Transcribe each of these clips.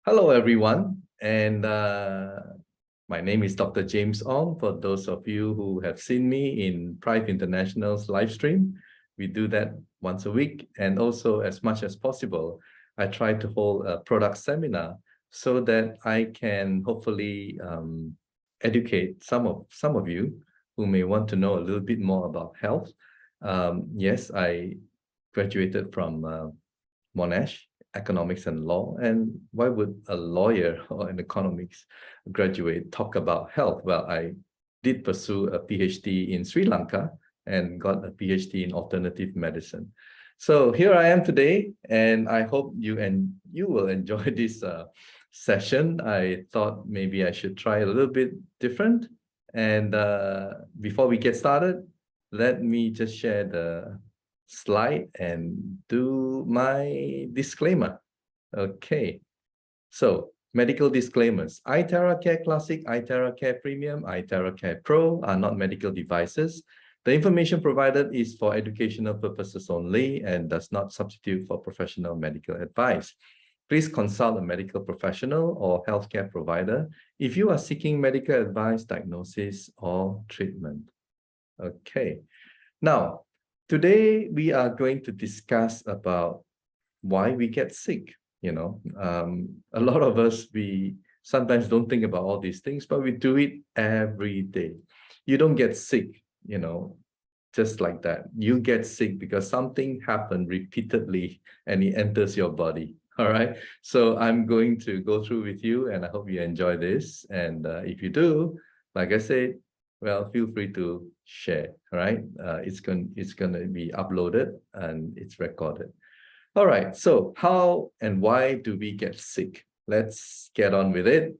Hello, everyone, and my name is Dr. James Ong. For those of you who have seen me in Prive International's live stream, we do that once a week, and also as much as possible, I try to hold a product seminar so that I can hopefully educate some of you who may want to know a little bit more about health. Yes, I graduated from Monash Economics and Law. And why would a lawyer or an economics graduate talk about health? Well, I did pursue a PhD in Sri Lanka and got a PhD in alternative medicine. So here I am today, and I hope you will enjoy this session. I thought maybe I should try a little bit different. And before we get started, let me just share the slide and do my disclaimer. Okay, so medical disclaimers. iTeraCare Classic, iTeraCare Premium, iTeraCare Pro are not medical devices. The information provided is for educational purposes only and does not substitute for professional medical advice. Please consult a medical professional or healthcare provider if you are seeking medical advice, diagnosis, or treatment. Okay, now, today, we are going to discuss about why we get sick. A lot of us, we sometimes don't think about all these things, but we do it every day. You don't get sick, just like that. You get sick because something happened repeatedly and it enters your body. All right. So I'm going to go through with you, and I hope you enjoy this. And if you do, like I said, well, feel free to share, all right? It's going to be uploaded and it's recorded. All right, so how and why do we get sick? Let's get on with it.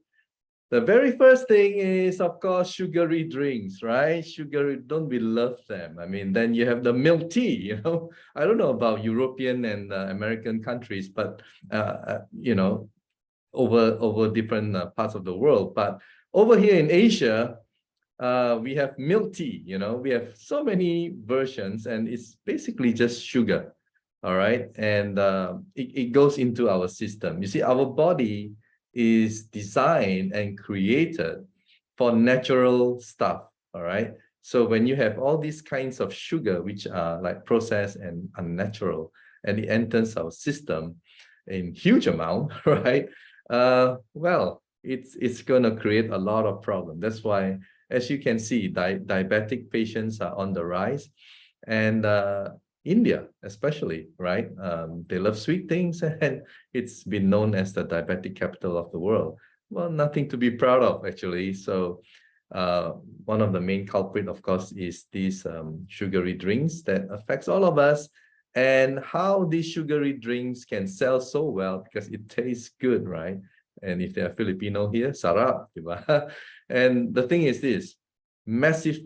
The very first thing is, of course, sugary drinks, right? Sugary, don't we love them? I mean, then you have the milk tea, I don't know about European and American countries, but, over different parts of the world. But over here in Asia, we have milk tea, we have so many versions, and it's basically just sugar, all right? And it goes into our system. You see, our body is designed and created for natural stuff, all right? So when you have all these kinds of sugar, which are like processed and unnatural, and it enters our system in huge amount, right? Well, it's going to create a lot of problems. That's why, as you can see, diabetic patients are on the rise, and India especially, right? They love sweet things, and it's been known as the diabetic capital of the world. Well, nothing to be proud of, actually. So one of the main culprit, of course, is these sugary drinks that affects all of us, and how these sugary drinks can sell so well because it tastes good, right? And if they're Filipino here, sarap, diba? And the thing is this, massive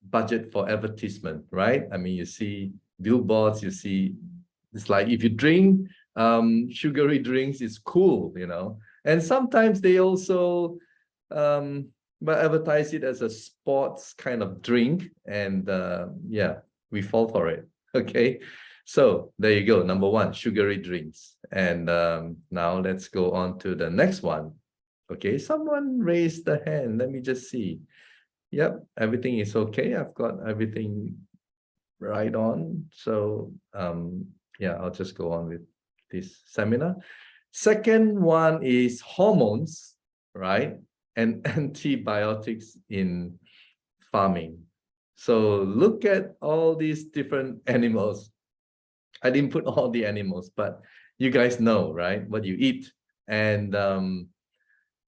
budget for advertisement, right? I mean, you see billboards, you see, it's like if you drink sugary drinks, it's cool, And sometimes they also advertise it as a sports kind of drink, and yeah, we fall for it, okay? So there you go, number one, sugary drinks. And now let's go on to the next one. Okay, someone raised the hand. Let me just see. Yep, everything is okay. I've got everything right on. So yeah, I'll just go on with this seminar. Second one is hormones, right? And antibiotics in farming. So look at all these different animals. I didn't put all the animals, but you guys know, right, what you eat. And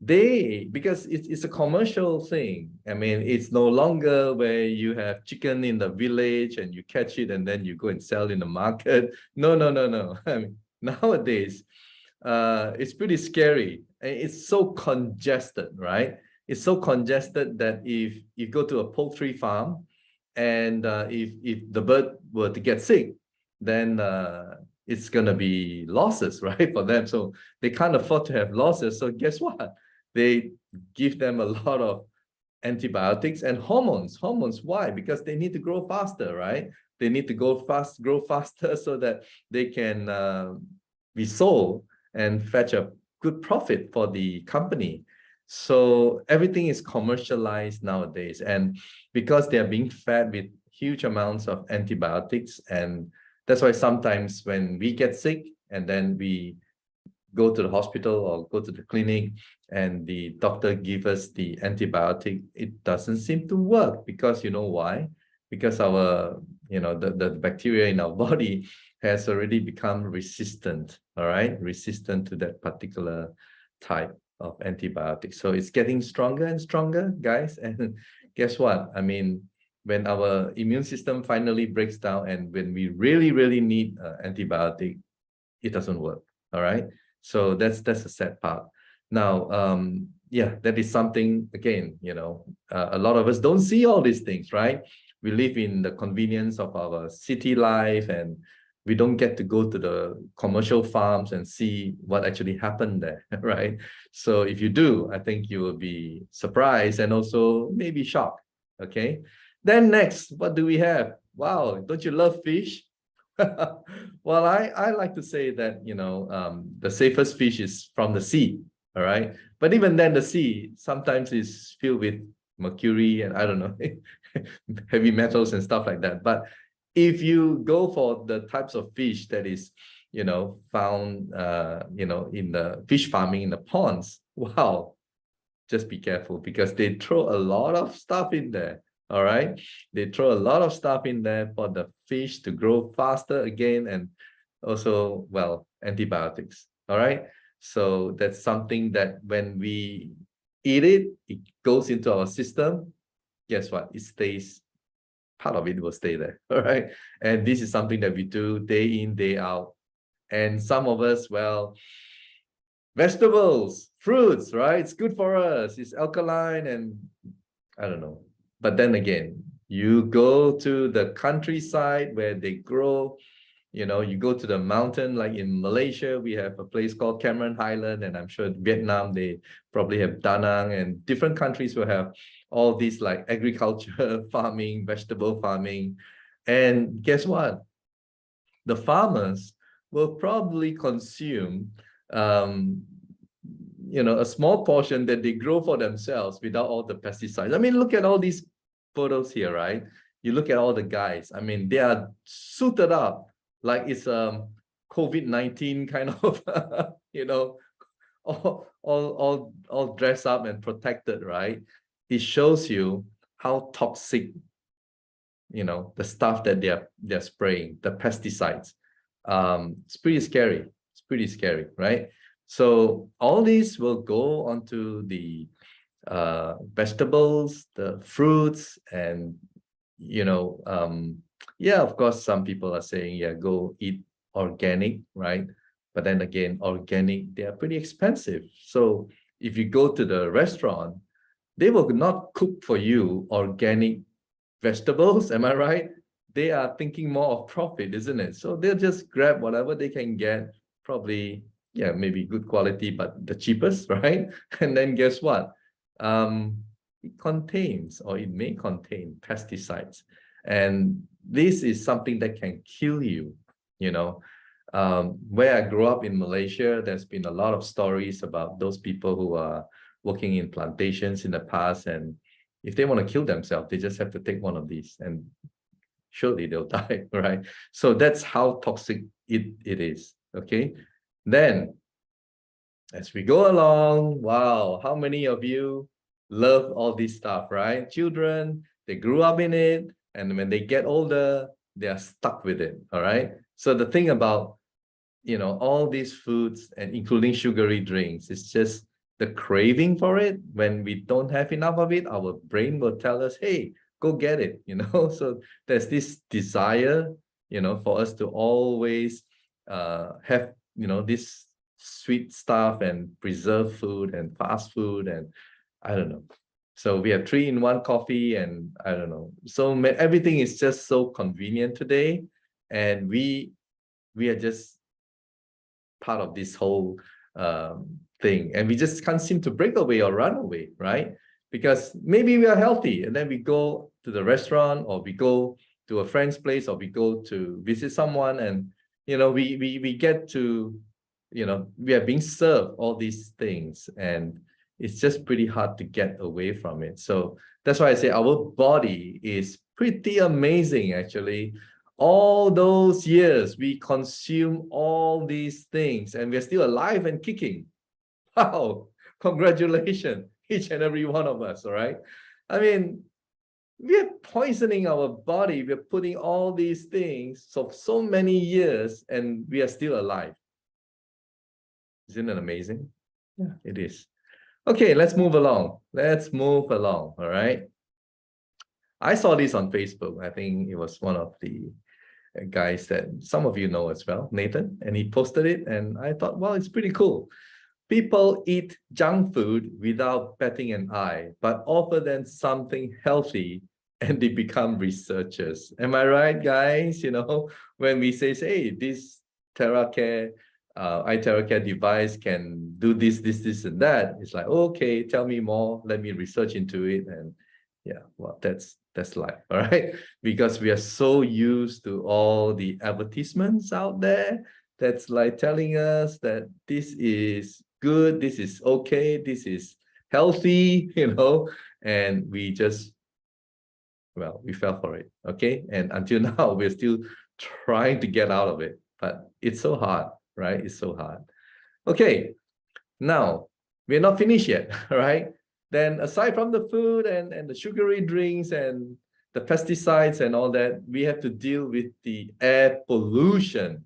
because it's a commercial thing. I mean, it's no longer where you have chicken in the village and you catch it and then you go and sell in the market. No. I mean, nowadays, it's pretty scary. It's so congested, right? It's so congested that if you go to a poultry farm and if the bird were to get sick, then it's going to be losses, right, for them. So they can't afford to have losses. So guess what? They give them a lot of antibiotics and hormones. Hormones, why? Because they need to grow faster, right? They need to grow faster so that they can be sold and fetch a good profit for the company. So everything is commercialized nowadays. And because they are being fed with huge amounts of antibiotics, and that's why sometimes when we get sick and then we go to the hospital or go to the clinic and the doctor gives us the antibiotic, it doesn't seem to work, because you know why? Because our, the bacteria in our body has already become resistant, all right? Resistant to that particular type of antibiotics. So it's getting stronger and stronger, guys. And guess what? I mean, when our immune system finally breaks down and when we really, really need antibiotic, it doesn't work, all right? So that's the sad part. Now, yeah, that is something, again, a lot of us don't see all these things, right? We live in the convenience of our city life, and we don't get to go to the commercial farms and see what actually happened there, right? So if you do, I think you will be surprised and also maybe shocked, okay? Then next, what do we have? Wow, don't you love fish? Well, I like to say that, the safest fish is from the sea, all right? But even then, the sea sometimes is filled with mercury and I don't know, heavy metals and stuff like that. But if you go for the types of fish that is, found, in the fish farming in the ponds, wow, just be careful, because they throw a lot of stuff in there. All right, they throw a lot of stuff in there for the fish to grow faster again, and also, well, antibiotics. All right, so that's something that when we eat it, it goes into our system. Guess what? It stays, part of it will stay there. All right, and this is something that we do day in, day out. And some of us, well, vegetables, fruits, right? It's good for us. It's alkaline, and I don't know. But then again, you go to the countryside where they grow, you go to the mountain, like in Malaysia, we have a place called Cameron Highland, and I'm sure Vietnam, they probably have Da Nang, and different countries will have all these like agriculture, farming, vegetable farming. And guess what? The farmers will probably consume, a small portion that they grow for themselves without all the pesticides. I mean, look at all these photos here, right? You look at all the guys. I mean, they are suited up like it's COVID-19 kind of, all dressed up and protected, right? It shows you how toxic, the stuff that they're spraying, the pesticides. It's pretty scary. It's pretty scary, right? So all these will go onto the vegetables, the fruits, and yeah, of course, some people are saying, yeah, go eat organic, right? But then again, organic, they are pretty expensive. So if you go to the restaurant, they will not cook for you organic vegetables, am I right? They are thinking more of profit, isn't it? So they'll just grab whatever they can get, probably, yeah, maybe good quality, but the cheapest, right? And then guess what? It contains, or it may contain, pesticides. And this is something that can kill you, Where I grew up in Malaysia, there's been a lot of stories about those people who are working in plantations in the past, and if they want to kill themselves, they just have to take one of these, and surely they'll die, right? So that's how toxic it is, okay? Then, as we go along, wow, how many of you love all this stuff, right? Children, they grew up in it, and when they get older, they are stuck with it, all right? So the thing about, all these foods, and including sugary drinks, it's just the craving for it. When we don't have enough of it, our brain will tell us, hey, go get it, So there's this desire, for us to always have, this sweet stuff and preserved food and fast food, and I don't know. So we have 3-in-1 coffee, and I don't know. So everything is just so convenient today, and we are just part of this whole thing, and we just can't seem to break away or run away, right? Because maybe we are healthy, and then we go to the restaurant, or we go to a friend's place, or we go to visit someone, and we get to we are being served all these things, and it's just pretty hard to get away from it. So that's why I say our body is pretty amazing, actually. All those years we consume all these things and we're still alive and kicking. Wow, congratulations, each and every one of us, all right? I mean, we're poisoning our body, we're putting all these things so many years and we are still alive. Isn't it amazing? Yeah, it is. Okay, let's move along. Let's move along, all right? I saw this on Facebook. I think it was one of the guys that some of you know as well, Nathan, and he posted it, and I thought, well, it's pretty cool. People eat junk food without batting an eye, but offer them something healthy and they become researchers. Am I right, guys? When we say, hey, this iTeraCare device can do this, and that, it's like, okay, tell me more, let me research into it. And yeah, well, that's life, all right? Because we are so used to all the advertisements out there that's like telling us that this is good, this is okay, this is healthy, and we just, well, we fell for it, okay? And until now, we're still trying to get out of it, but it's so hard, right? It's so hard. Okay, now, we're not finished yet, right? Then aside from the food and the sugary drinks and the pesticides and all that, we have to deal with the air pollution,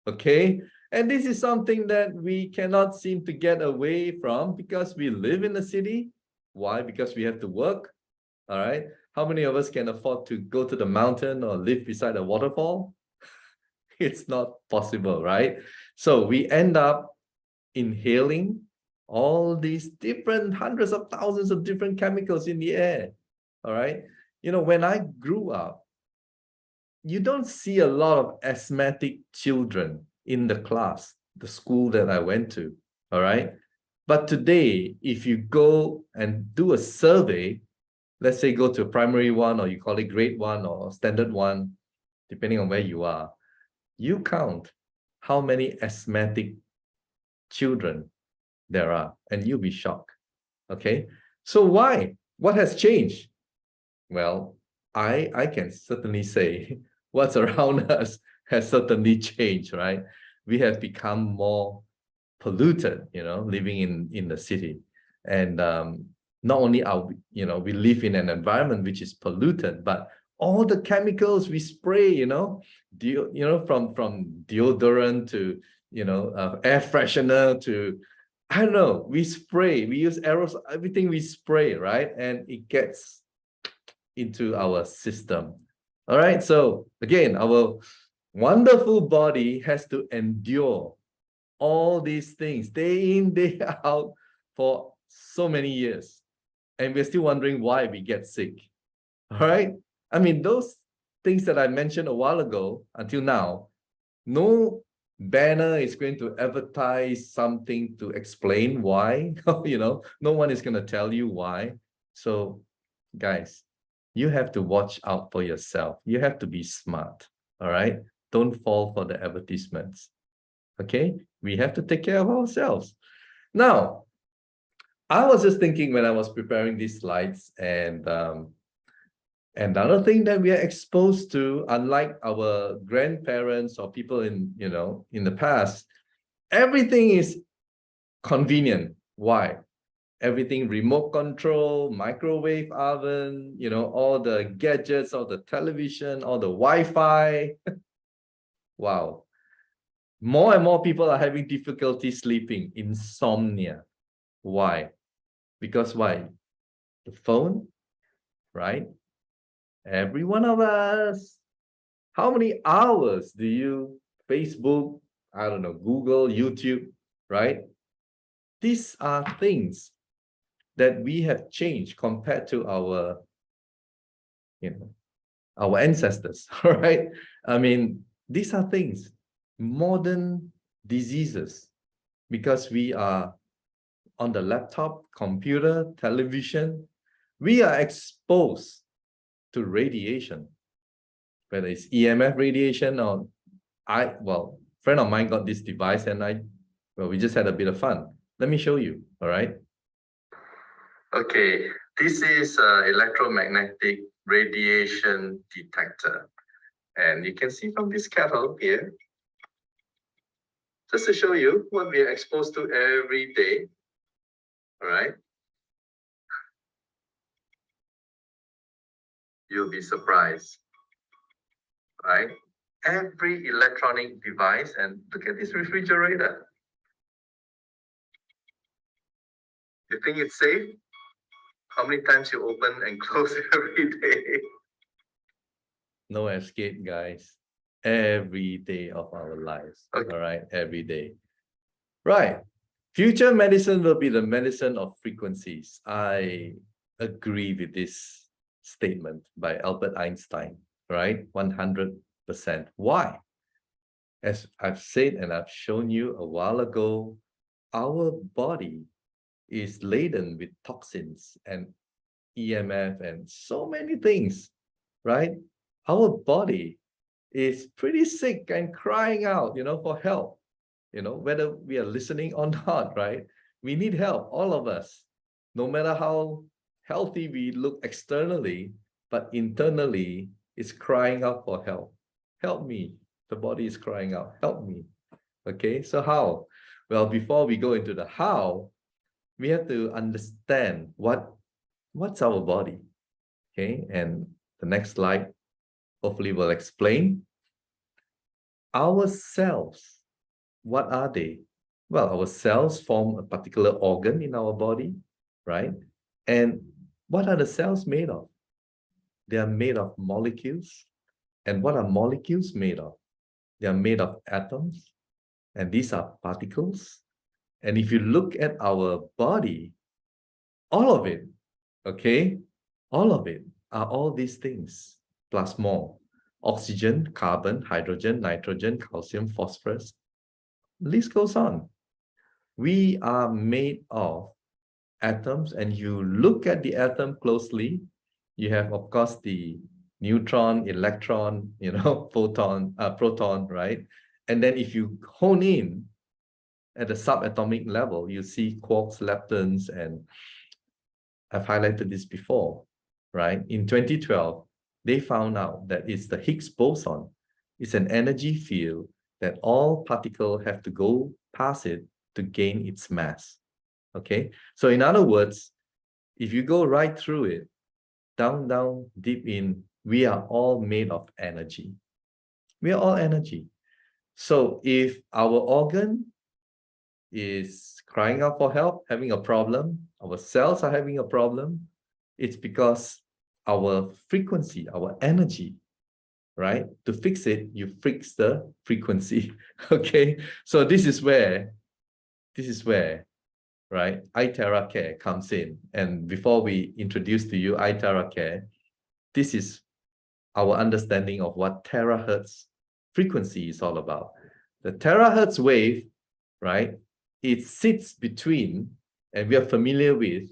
okay? And this is something that we cannot seem to get away from because we live in the city. Why? Because we have to work, all right? How many of us can afford to go to the mountain or live beside a waterfall? It's not possible, right? So we end up inhaling all these different hundreds of thousands of different chemicals in the air, all right? When I grew up, you don't see a lot of asthmatic children in the class, the school that I went to, all right? But today, if you go and do a survey, let's say go to a primary one, or you call it grade 1 or standard 1, depending on where you are, you count how many asthmatic children there are, and you'll be shocked, okay? So why? What has changed? Well, I can certainly say what's around us has certainly changed, right? We have become more polluted, living in the city. And not only are we live in an environment which is polluted, but all the chemicals we spray, from deodorant to air freshener to, I don't know, we use aerosols, everything we spray, right? And it gets into our system. All right, so again, our wonderful body has to endure all these things day in, day out for so many years. And we're still wondering why we get sick. All right, I mean, those things that I mentioned a while ago until now, no banner is going to advertise something to explain why. No one is going to tell you why. So guys, you have to watch out for yourself. You have to be smart, all right? Don't fall for the advertisements, okay? We have to take care of ourselves. Now, I was just thinking when I was preparing these slides, and another thing that we are exposed to, unlike our grandparents or people in the past, everything is convenient. Why? Everything remote control, microwave oven, all the gadgets, all the television, all the Wi-Fi. Wow. More and more people are having difficulty sleeping, insomnia. Why? Because why? The phone, right? Every one of us. How many hours do you Facebook, I don't know, Google, YouTube, right? These are things that we have changed compared to our ancestors, right? I mean, these are things, modern diseases, because we are on the laptop, computer, television, we are exposed to radiation, whether it's EMF radiation or friend of mine got this device and I Well, we just had a bit of fun. Let me show you, all right? Okay, this is an electromagnetic radiation detector. And you can see from this kettle here, just to show you what we are exposed to every day, all right? You'll be surprised, right? Every electronic device, and look at this refrigerator. You think it's safe? How many times you open and close every day? No escape, guys. Every day of our lives, okay. All right? Every day. Right. Future medicine will be the medicine of frequencies. I agree with this statement by Albert Einstein, right? 100%. Why? As I've said and I've shown you a while ago, our body is laden with toxins and EMF and so many things, right? Our body is pretty sick and crying out, for help, whether we are listening or not, right? We need help, all of us, no matter how healthy we look externally, but internally it's crying out for help. Help me. The body is crying out, help me. Okay, so how? Well, before we go into the how, we have to understand what's our body. Okay, and the next slide hopefully will explain. Our cells, what are they? Well, our cells form a particular organ in our body, right? And what are the cells made of? They are made of molecules. And what are molecules made of? They are made of atoms, and these are particles. And if you look at our body, all of it, okay, all of it are all these things, plus more. Oxygen, carbon, hydrogen, nitrogen, calcium, phosphorus. List goes on. We are made of atoms, and you look at the atom closely, you have, of course, the neutron, electron, photon, proton, right? And then if you hone in at the subatomic level, you see quarks, leptons, and I've highlighted this before, right? In 2012, they found out that it's the Higgs boson. It's an energy field that all particles have to go past it to gain its mass. Okay, so in other words, if you go right through it, down, deep in, we are all made of energy. We are all energy. So if our organ is crying out for help, having a problem, our cells are having a problem, it's because our frequency, our energy, right? To fix it, you fix the frequency. Okay, so this is where, right, iTeraCare comes in. And before we introduce to you iTeraCare, this is our understanding of what terahertz frequency is all about. The terahertz wave, right, it sits between, and we are familiar with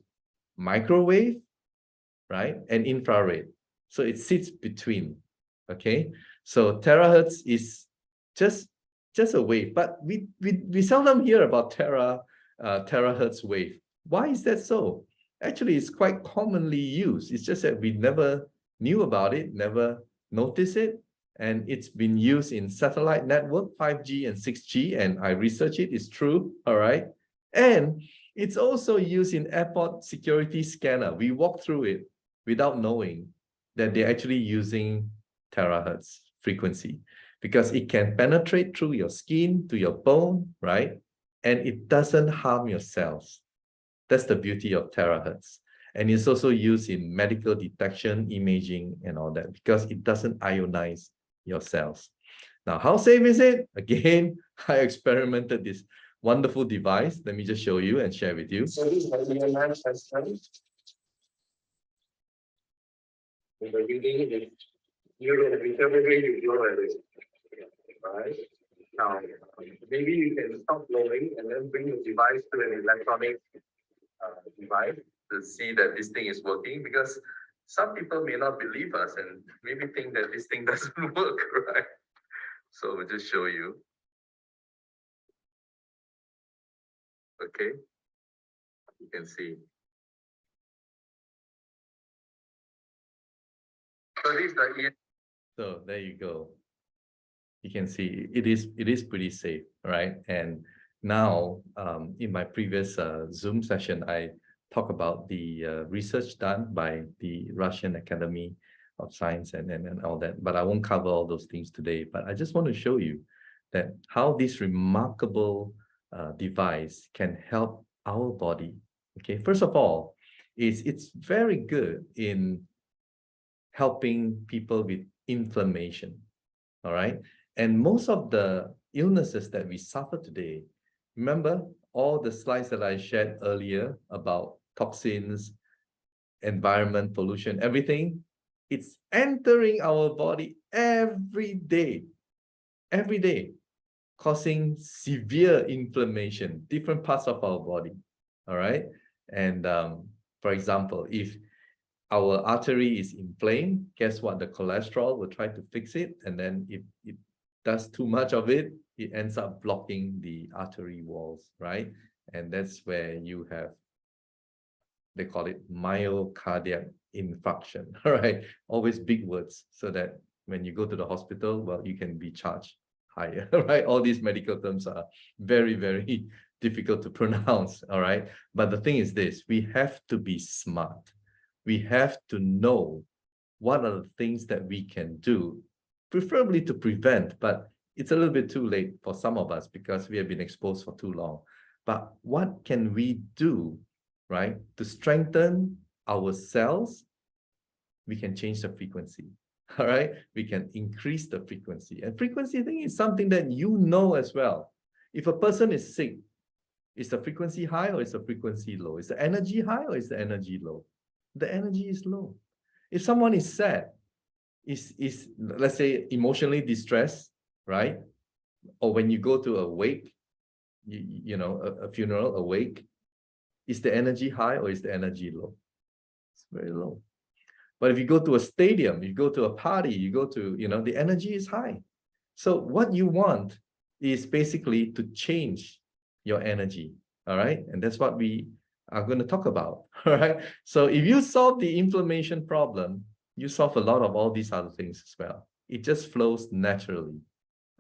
microwave, right, and infrared. So it sits between, okay? So terahertz is just a wave, but we seldom hear about terahertz wave. Why is that so? Actually, it's quite commonly used. It's just that we never knew about it, never noticed it, and it's been used in satellite network, 5G and 6G, and I researched it, it's true, all right? And it's also used in airport security scanner. We walk through it without knowing that they're actually using terahertz frequency, because it can penetrate through your skin to your bone, right? And it doesn't harm your cells. That's the beauty of terahertz. And it's also used in medical detection, imaging, and all that, because it doesn't ionize your cells. Now, how safe is it? Again, I experimented this wonderful device. Let me just show you and share with you. So this is the EMFs right? Now, maybe you can stop blowing and then bring the device to an electronic device to see that this thing is working, because some people may not believe us and maybe think that this thing doesn't work, right? So we'll just show you. Okay, you can see. So these are So there you go. You can see it is pretty safe, right? And now in my previous Zoom session, I talk about the research done by the Russian Academy of Science and all that, but I won't cover all those things today. But I just want to show you that how this remarkable device can help our body. Okay, first of all, it's very good in helping people with inflammation. All right. And most of the illnesses that we suffer today, remember all the slides that I shared earlier about toxins, environment, pollution, everything, it's entering our body every day, causing severe inflammation, different parts of our body. All right. And for example, if our artery is inflamed, guess what? The cholesterol will try to fix it. And then if it does too much of it, it ends up blocking the artery walls, right? And that's where you have, they call it myocardial infarction, all right? Always big words so that when you go to the hospital, well, you can be charged higher, right? All these medical terms are very, very difficult to pronounce, all right? But the thing is this, we have to be smart. We have to know what are the things that we can do, preferably to prevent, but it's a little bit too late for some of us because we have been exposed for too long. But what can we do, right, to strengthen our cells? We can change the frequency, all right? We can increase the frequency. And frequency thing is something that you know as well. If a person is sick, is the frequency high or is the frequency low? Is the energy high or is the energy low? The energy is low. If someone is sad, is let's say emotionally distressed, right? Or when you go to a wake, you know, a funeral, a wake, is the energy high or is the energy low? It's very low. But if you go to a stadium, you go to a party, you go to, you know, the energy is high. So what you want is basically to change your energy, all right? And that's what we are going to talk about, all right? So if you solve the inflammation problem, you solve a lot of all these other things as well. It just flows naturally,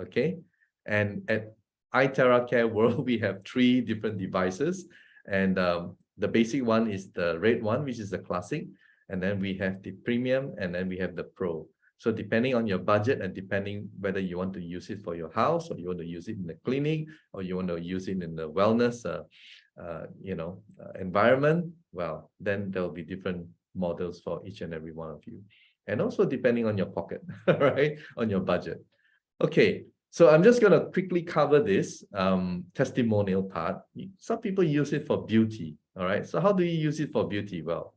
okay? And at iTeraCare World, we have 3 different devices. And the basic one is the red one, which is the classic. And then we have the premium, and then we have the pro. So depending on your budget and depending whether you want to use it for your house or you want to use it in the clinic or you want to use it in the wellness environment, well, then there will be different models for each and every one of you. And also depending on your pocket, right? On your budget. Okay, so I'm just going to quickly cover this testimonial part. Some people use it for beauty, all right? So how do you use it for beauty? Well,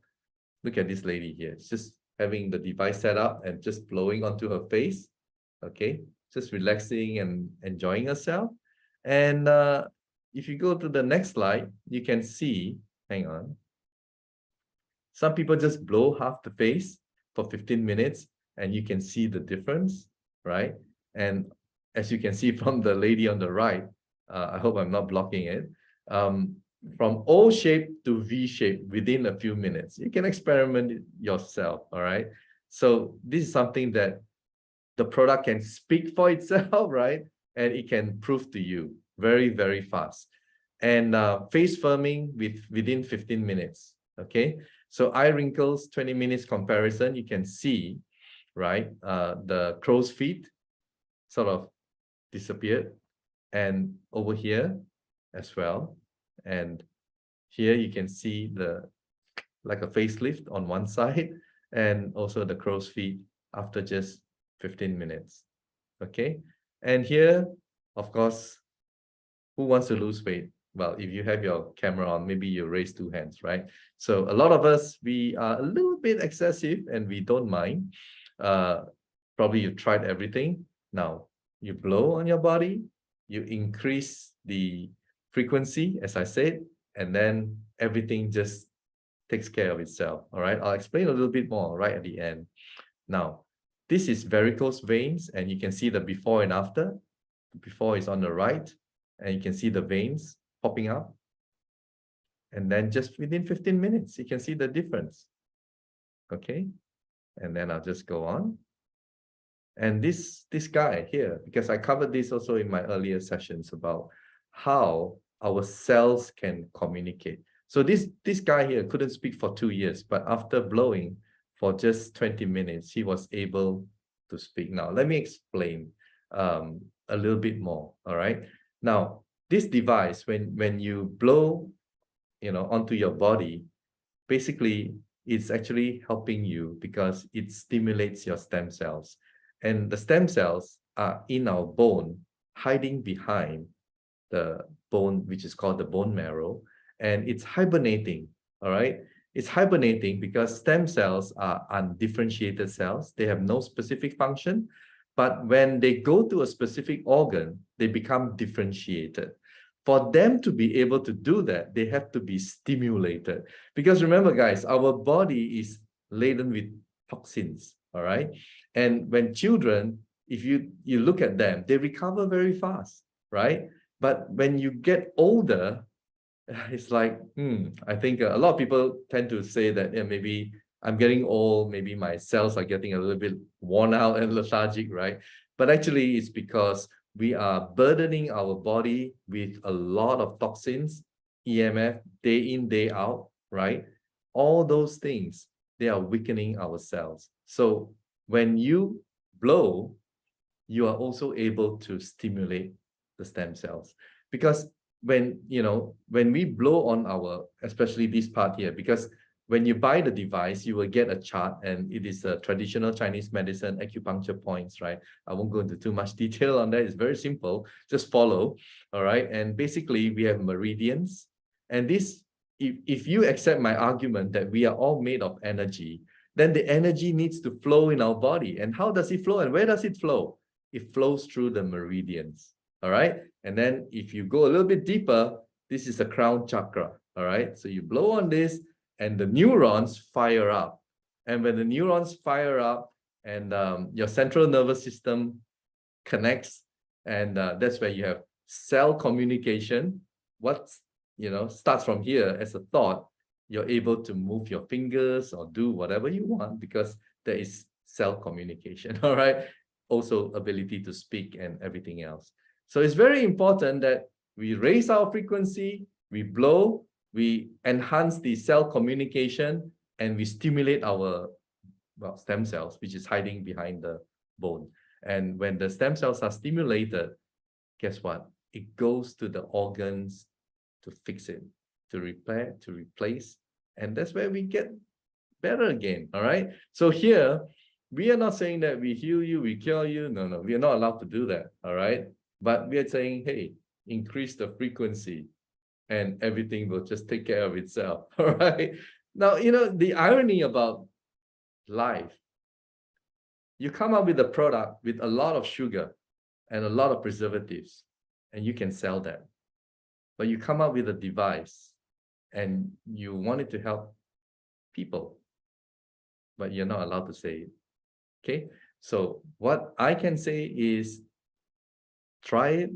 look at this lady here. It's just having the device set up and just blowing onto her face. Okay, just relaxing and enjoying herself. And if you go to the next slide, you can see, hang on. Some people just blow half the face for 15 minutes and you can see the difference, right? And as you can see from the lady on the right, I hope I'm not blocking it. From O shape to V shape within a few minutes. You can experiment it yourself, all right? So this is something that the product can speak for itself, right? And it can prove to you very, very fast. And face firming within 15 minutes, okay? So eye wrinkles, 20 minutes comparison, you can see, right? The crow's feet sort of disappeared. And over here as well. And here you can see like a facelift on one side and also the crow's feet after just 15 minutes. Okay. And here, of course, who wants to lose weight? Well, if you have your camera on, maybe you raise 2 hands, right? So a lot of us, we are a little bit excessive and we don't mind. Probably you've tried everything. Now you blow on your body, you increase the frequency, as I said, and then everything just takes care of itself. All right, I'll explain a little bit more right at the end. Now, this is varicose veins, and you can see the before and after. Before is on the right, and you can see the veins popping up. And then just within 15 minutes, you can see the difference. Okay. And then I'll just go on. And this guy here, because I covered this also in my earlier sessions about how our cells can communicate. So this guy here couldn't speak for 2 years, but after blowing for just 20 minutes, he was able to speak. Now, let me explain a little bit more, all right? Now, this device, when you blow, onto your body, basically, it's actually helping you because it stimulates your stem cells. And the stem cells are in our bone, hiding behind the bone, which is called the bone marrow, and it's hibernating, all right? It's hibernating because stem cells are undifferentiated cells. They have no specific function, but when they go to a specific organ, they become differentiated. For them to be able to do that, they have to be stimulated. Because remember, guys, our body is laden with toxins, all right? And when children, if you look at them, they recover very fast, right? But when you get older, it's like, I think a lot of people tend to say that maybe I'm getting old, maybe my cells are getting a little bit worn out and lethargic, right? But actually, it's because we are burdening our body with a lot of toxins, EMF, day in, day out, right? All those things, they are weakening our cells. So when you blow, you are also able to stimulate the stem cells. Because when we blow on our, especially this part here, because when you buy the device, you will get a chart, and it is a traditional Chinese medicine acupuncture points, right? I won't go into too much detail on that. It's very simple. Just follow, all right? And basically, we have meridians. And this, if you accept my argument that we are all made of energy, then the energy needs to flow in our body. And how does it flow? And where does it flow? It flows through the meridians, all right? And then if you go a little bit deeper, this is the crown chakra, all right? So you blow on this, and the neurons fire up. And when the neurons fire up, and your central nervous system connects, and that's where you have cell communication. What starts from here as a thought, you're able to move your fingers or do whatever you want because there is cell communication, all right? Also ability to speak and everything else. So it's very important that we raise our frequency, we blow, we enhance the cell communication, and we stimulate our stem cells, which is hiding behind the bone. And when the stem cells are stimulated, guess what? It goes to the organs to fix it, to repair, to replace. And that's where we get better again, all right? So here, we are not saying that we heal you, we cure you. No, we are not allowed to do that, all right? But we are saying, hey, increase the frequency and everything will just take care of itself, all right? Now, the irony about life, you come up with a product with a lot of sugar and a lot of preservatives, and you can sell that. But you come up with a device and you want it to help people, but you're not allowed to say it, okay? So what I can say is try it,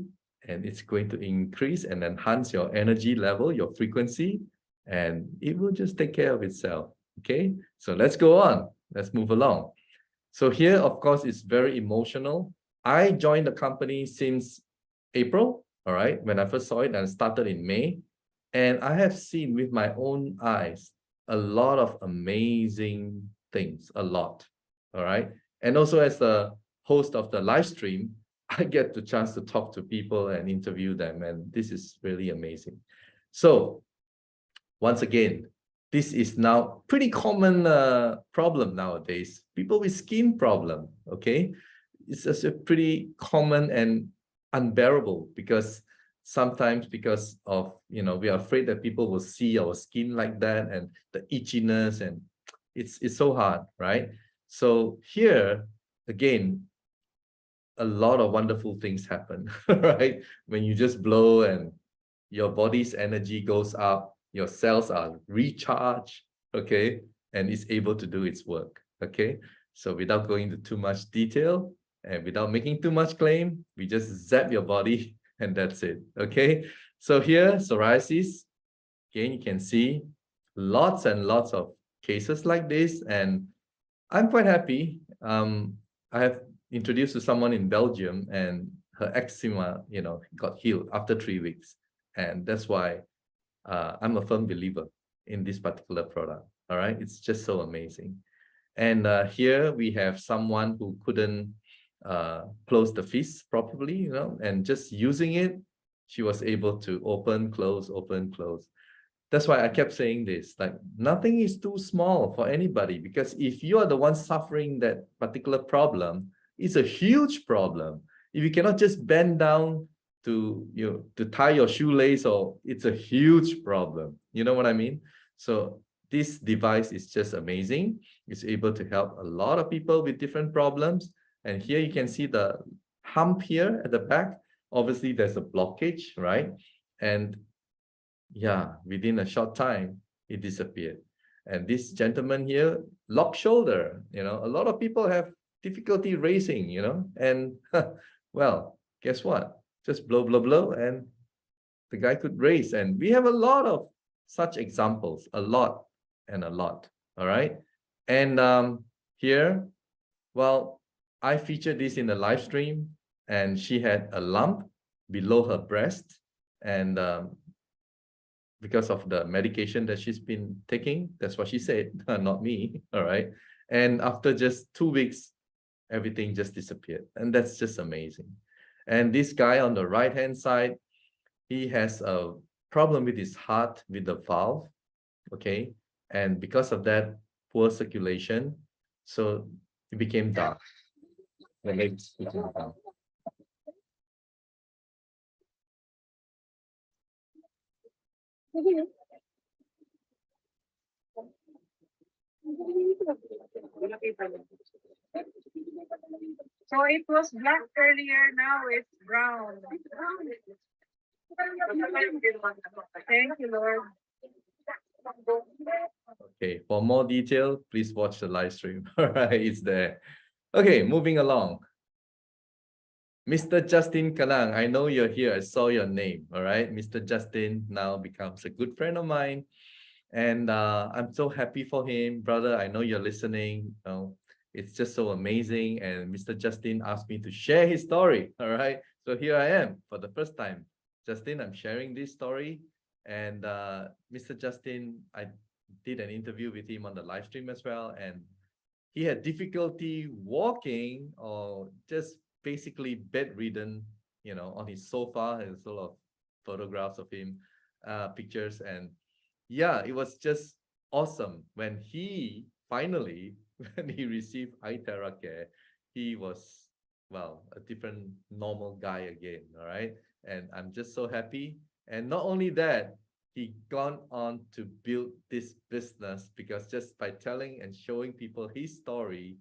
and it's going to increase and enhance your energy level, your frequency, and it will just take care of itself, okay? So let's go on. Let's move along. So here, of course, it's very emotional. I joined the company since April, all right, when I first saw it, and started in May. And I have seen with my own eyes a lot of amazing things, a lot, all right? And also as the host of the live stream, I get the chance to talk to people and interview them, and this is really amazing. So once again, this is now pretty common problem nowadays. People with skin problem, okay? It's just a pretty common and unbearable because sometimes because of, we are afraid that people will see our skin like that and the itchiness, and it's so hard, right? So here, again, a lot of wonderful things happen, right? When you just blow and your body's energy goes up, your cells are recharged, okay? And it's able to do its work, okay? So without going into too much detail and without making too much claim, we just zap your body and that's it, okay? So here, psoriasis, Again, you can see lots and lots of cases like this, and I'm quite happy. I have introduced to someone in Belgium, and her eczema, got healed after 3 weeks. And that's why I'm a firm believer in this particular product. All right, it's just so amazing. And here we have someone who couldn't close the fist properly, and just using it, she was able to open, close, open, close. That's why I kept saying this, like nothing is too small for anybody, because if you are the one suffering that particular problem, it's a huge problem. If you cannot just bend down to tie your shoelace, or it's a huge problem. You know what I mean? So this device is just amazing. It's able to help a lot of people with different problems. And here you can see the hump here at the back. Obviously, there's a blockage, right? And yeah, within a short time, it disappeared. And this gentleman here, locked shoulder, a lot of people have difficulty raising, and well, guess what? Just blow, blow, blow, and the guy could raise. And we have a lot of such examples, a lot and a lot. All right. And here, well, I featured this in the live stream, and she had a lump below her breast. And because of the medication that she's been taking, that's what she said, not me. All right. And after just 2 weeks, everything just disappeared. And that's just amazing. And this guy on the right-hand side, he has a problem with his heart, with the valve. Okay. And because of that, poor circulation. So it became dark. The legs became dark. So it was black earlier, now it's brown. Thank you, Lord. Okay, for more detail, please watch the live stream. All right, it's there. Okay, moving along. Mr. Justin Kanang, I know you're here. I saw your name. All right, Mr. Justin now becomes a good friend of mine. And I'm so happy for him. Brother, I know you're listening. It's just so amazing. And Mr. Justin asked me to share his story. All right, so here I am for the first time. Justin, I'm sharing this story. And Mr. Justin, I did an interview with him on the live stream as well. And he had difficulty walking, or just basically bedridden, on his sofa. There's a lot of photographs of him, pictures. And yeah, it was just awesome when he finally, when he received iTeraCare, he was, well, a different normal guy again. All right. And I'm just so happy. And not only that, he gone on to build this business, because just by telling and showing people his story,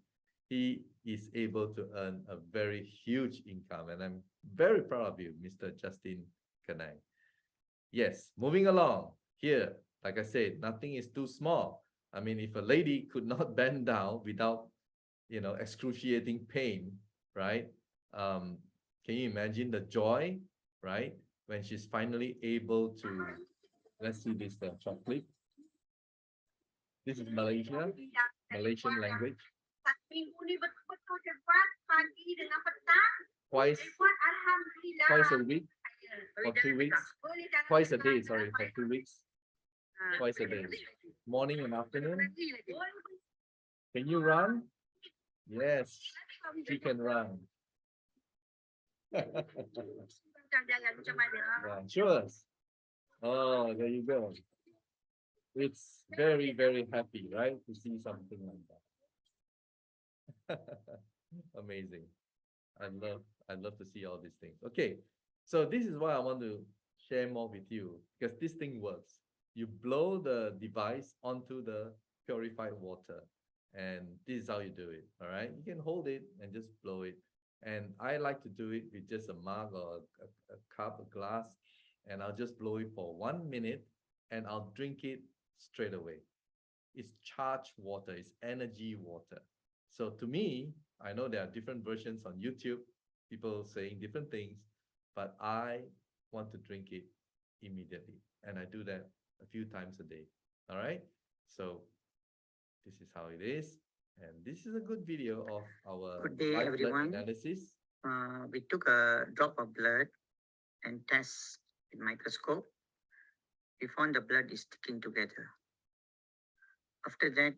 he is able to earn a very huge income. And I'm very proud of you, Mr. Justin Kanang. Yes, moving along here, like I said, nothing is too small. I mean, if a lady could not bend down without, excruciating pain, right? Can you imagine the joy, right? When she's finally able to, let's see this short clip. This is Malaysia, Malaysian language. Twice a week for 2 weeks. Twice a day, sorry, for 2 weeks. Twice a day. Morning and afternoon. Can you run? Yes, she can run. Yeah, sure. Oh, there you go. It's very, very happy, right? To see something like that. Amazing. I'd love to see all these things. Okay, so this is why I want to share more with you, because this thing works. You blow the device onto the purified water, and this is how you do it. All right, you can hold it and just blow it. And I like to do it with just a mug or a cup, a glass, and I'll just blow it for 1 minute, and I'll drink it straight away. It's charged water, it's energy water. So to me, I know there are different versions on YouTube, people saying different things, but I want to drink it immediately. And I do that a few times a day. All right. So this is how it is. And this is a good video of our Good day, white blood everyone. analysis. We took a drop of blood and test with microscope. We found the blood is sticking together. After that,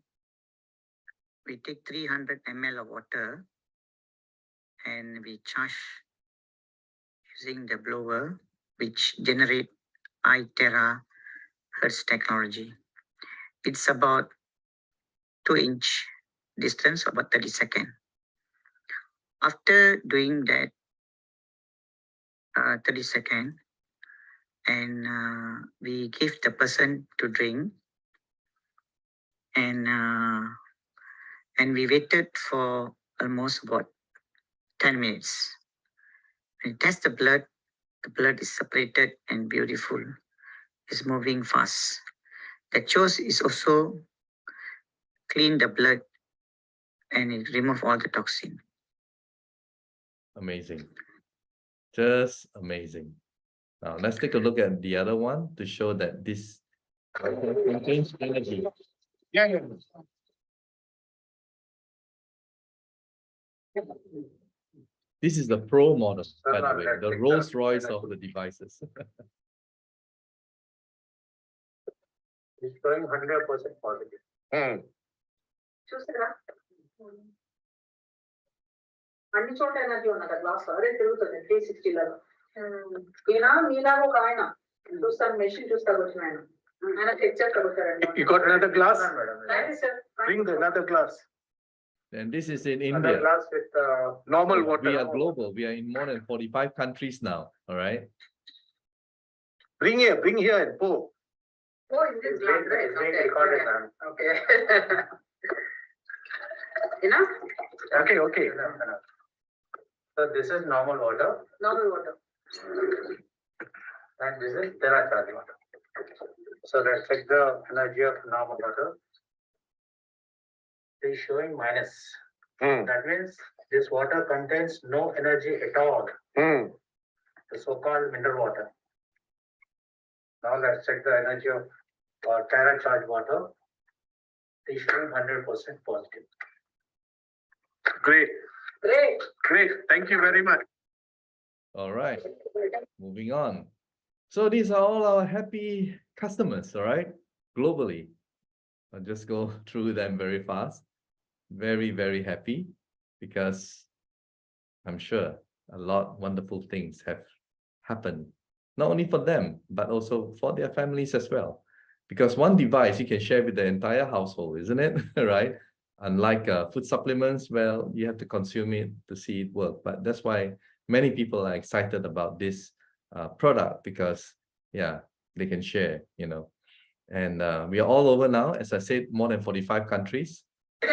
we take 300 ml of water and we charge using the blower, which generate iTeraHertz technology. It's about 2-inch distance, about 30 seconds. After doing that 30 seconds, and we give the person to drink, and we waited for almost about 10 minutes. We test the blood is separated and beautiful. It's moving fast. The chose is also clean the blood and it remove all the toxin. Amazing. Just amazing. Now let's take a look at the other one to show that this contains energy. Yeah. This is the Pro model, by the way, the Rolls Royce of the devices. It's showing 100% positive. చూసారా అన్ని చోట్ల energy ఉన్నది glass అదే తిరుగుతుంది 360 ఈయన మీలాగా ఒక ఆయన చూస్తాను మెషిన్ చూస్తా వచ్చిన ఆయన చెక్ చేస్తా వచ్చారండి. You got another glass? Bring the another glass. And this is in Another India. glass with normal water. We are global. We are in more than 45 countries now. All right. Bring here and pour. Oh, in this glass, right? It's being Okay, recorded, okay. ma'am. Okay. Enough? Okay. So this is normal water Normal water. and this is Terahertz water. So let's check the energy of normal water. It is showing minus. That means this water contains no energy at all. The so-called mineral water. Now let's check the energy of Terahertz water. It is showing 100% positive. Great. Thank you very much. All right. Moving on. So these are all our happy customers, all right, globally. I'll just go through them very fast. Very, very happy because I'm sure a lot wonderful things have happened, not only for them, but also for their families as well. Because one device you can share with the entire household, isn't it? Right? Unlike food supplements, well, you have to consume it to see it work. But that's why many people are excited about this product because, yeah, they can share, you know. And we are all over now, as I said, more than 45 countries. So,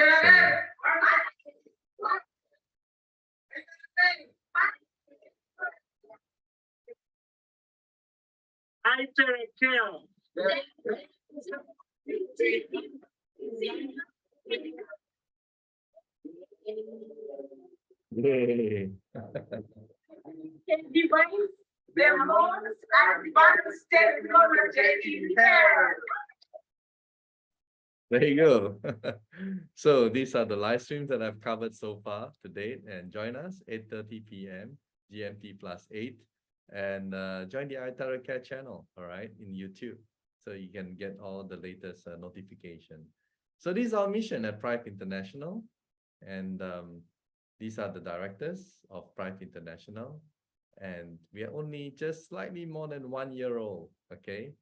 iTeraCare. yay. Device, the most advanced technology in there. There you go. So these are the live streams that I've covered so far to date, and join us 8:30 p.m. GMT +8, and join the iTeraCare channel, all right, in YouTube, so you can get all the latest notification. So this is our mission at Prive International, and these are the directors of Prive International, and we are only just slightly more than 1 year old, okay?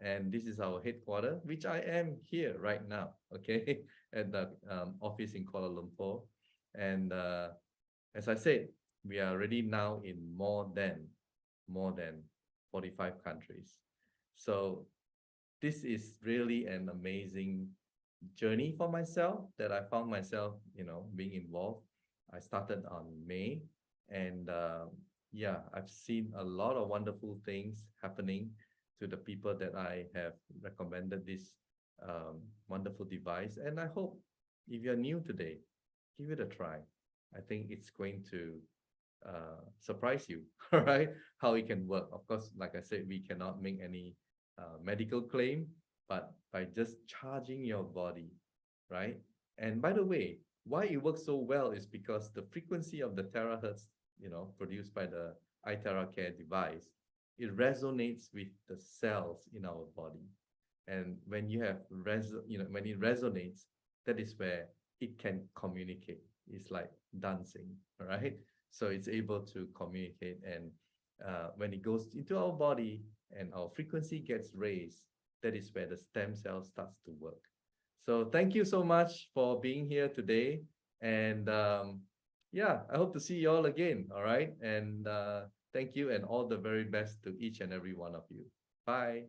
And this is our headquarters, which I am here right now, okay, at the office in Kuala Lumpur. And as I said, we are already now in more than 45 countries. So this is really an amazing journey for myself that I found myself, you know, being involved. I started on May, and yeah, I've seen a lot of wonderful things happening to the people that I have recommended this wonderful device. And I hope if you're new today, give it a try. I think it's going to surprise you, all right? How it can work. Of course, like I said, we cannot make any medical claim, but by just charging your body, right? And by the way, why it works so well is because the frequency of the terahertz, produced by the iTeraCare device, it resonates with the cells in our body. And when you have when it resonates, that is where it can communicate. It's like dancing, all right? So it's able to communicate, and when it goes into our body and our frequency gets raised, that is where the stem cell starts to work. So thank you so much for being here today. And yeah, I hope to see you all again. All right. And thank you, and all the very best to each and every one of you. Bye.